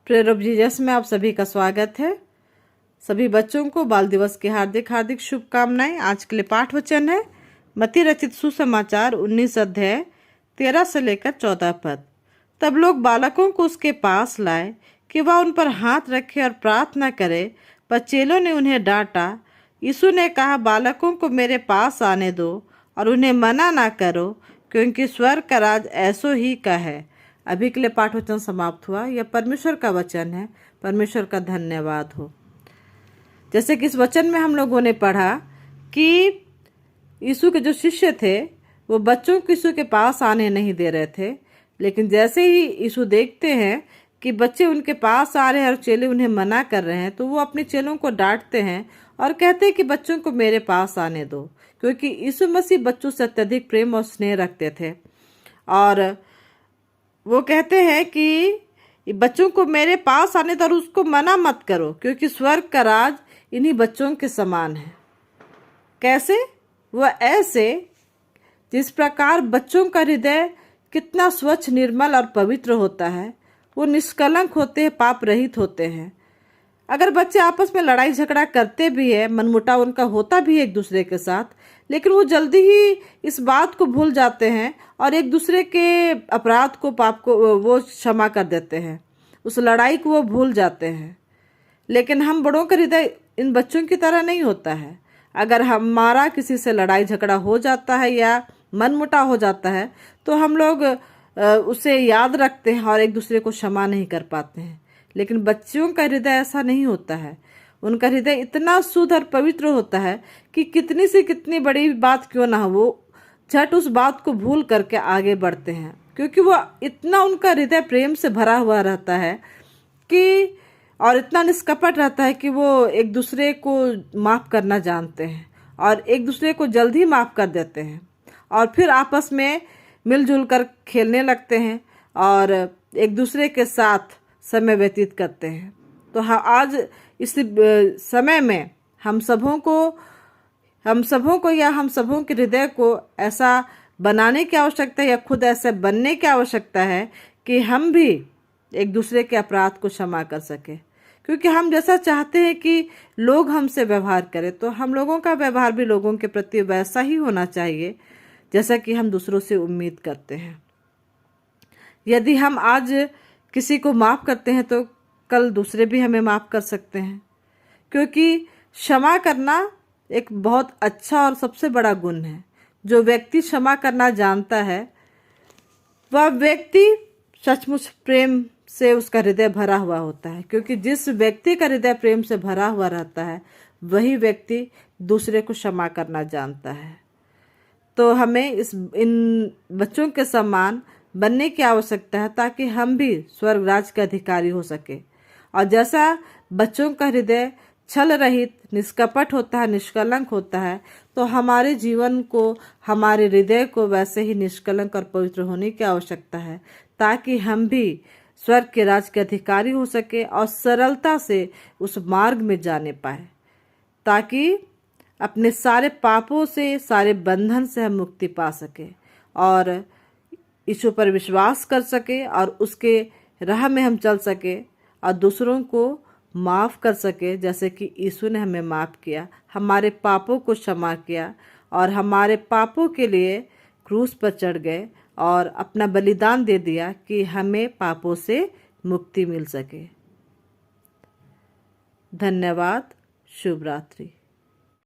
Prayer of Jesus में आप सभी का स्वागत है। सभी बच्चों को बाल दिवस की हार्दिक हार्दिक शुभकामनाएं। आज के लिए पाठ वचन है मत्ती रचित सुसमाचार 19 अध्याय 13 से लेकर 14 पद। तब लोग बालकों को उसके पास लाए कि वह उन पर हाथ रखे और प्रार्थना करे, पर चेलों ने उन्हें डांटा। यीशु ने कहा, बालकों को मेरे पास आने दो और उन्हें मना ना करो, क्योंकि स्वर्ग का राज ऐसो ही का है। अभी के लिए पाठ वचन समाप्त हुआ। यह परमेश्वर का वचन है। परमेश्वर का धन्यवाद हो। जैसे कि इस वचन में हम लोगों ने पढ़ा कि यीशु के जो शिष्य थे वो बच्चों को यीशु के पास आने नहीं दे रहे थे, लेकिन जैसे ही यीशु देखते हैं कि बच्चे उनके पास आ रहे हैं और चेले उन्हें मना कर रहे हैं, तो वो अपने चेलों को डांटते हैं और कहते हैं कि बच्चों को मेरे पास आने दो, क्योंकि यीशु मसीह बच्चों से अत्यधिक प्रेम और स्नेह रखते थे। और वो कहते हैं कि बच्चों को मेरे पास आने दो और उसको मना मत करो, क्योंकि स्वर्ग का राज इन्हीं बच्चों के समान है। कैसे? वह ऐसे जिस प्रकार बच्चों का हृदय कितना स्वच्छ, निर्मल और पवित्र होता है। वो निष्कलंक होते हैं, पाप रहित होते हैं। अगर बच्चे आपस में लड़ाई झगड़ा करते भी है, मनमुटाव उनका होता भी है एक दूसरे के साथ, लेकिन वो जल्दी ही इस बात को भूल जाते हैं और एक दूसरे के अपराध को, पाप को वो क्षमा कर देते हैं, उस लड़ाई को वो भूल जाते हैं। लेकिन हम बड़ों का हृदय इन बच्चों की तरह नहीं होता है। अगर हमारा किसी से लड़ाई झगड़ा हो जाता है या मनमुटाव हो जाता है, तो हम लोग उसे याद रखते हैं और एक दूसरे को क्षमा नहीं कर पाते हैं। लेकिन बच्चों का हृदय ऐसा नहीं होता है। उनका हृदय इतना शुद्ध और पवित्र होता है कि कितनी से कितनी बड़ी बात क्यों ना हो, वो झट उस बात को भूल करके आगे बढ़ते हैं, क्योंकि वो इतना, उनका हृदय प्रेम से भरा हुआ रहता है कि और इतना निष्कपट रहता है कि वो एक दूसरे को माफ़ करना जानते हैं और एक दूसरे को जल्दी माफ़ कर देते हैं और फिर आपस में मिलजुल कर खेलने लगते हैं और एक दूसरे के साथ समय व्यतीत करते हैं। तो हाँ, आज इस समय में हम सबों को या हम सबों के हृदय को ऐसा बनाने की आवश्यकता है या खुद ऐसे बनने की आवश्यकता है कि हम भी एक दूसरे के अपराध को क्षमा कर सके। क्योंकि हम जैसा चाहते हैं कि लोग हमसे व्यवहार करें, तो हम लोगों का व्यवहार भी लोगों के प्रति वैसा ही होना चाहिए जैसा कि हम दूसरों से उम्मीद करते हैं। यदि हम आज किसी को माफ़ करते हैं तो कल दूसरे भी हमें माफ़ कर सकते हैं, क्योंकि क्षमा करना एक बहुत अच्छा और सबसे बड़ा गुण है। जो व्यक्ति क्षमा करना जानता है, वह व्यक्ति सचमुच प्रेम से उसका हृदय भरा हुआ होता है, क्योंकि जिस व्यक्ति का हृदय प्रेम से भरा हुआ रहता है वही व्यक्ति दूसरे को क्षमा करना जानता है। तो हमें इन बच्चों के समान बनने की आवश्यकता है, ताकि हम भी स्वर्ग राज के अधिकारी हो सके। और जैसा बच्चों का हृदय छल रहित, निष्कपट होता है, निष्कलंक होता है, तो हमारे जीवन को, हमारे हृदय को वैसे ही निष्कलंक और पवित्र होने की आवश्यकता है, ताकि हम भी स्वर्ग के राज के अधिकारी हो सके और सरलता से उस मार्ग में जाने पाए, ताकि अपने सारे पापों से, सारे बंधन से हम मुक्ति पा सके और यीशु पर विश्वास कर सके और उसके राह में हम चल सके और दूसरों को माफ़ कर सके, जैसे कि यीशु ने हमें माफ़ किया, हमारे पापों को क्षमा किया और हमारे पापों के लिए क्रूस पर चढ़ गए और अपना बलिदान दे दिया कि हमें पापों से मुक्ति मिल सके। धन्यवाद। शुभ रात्रि।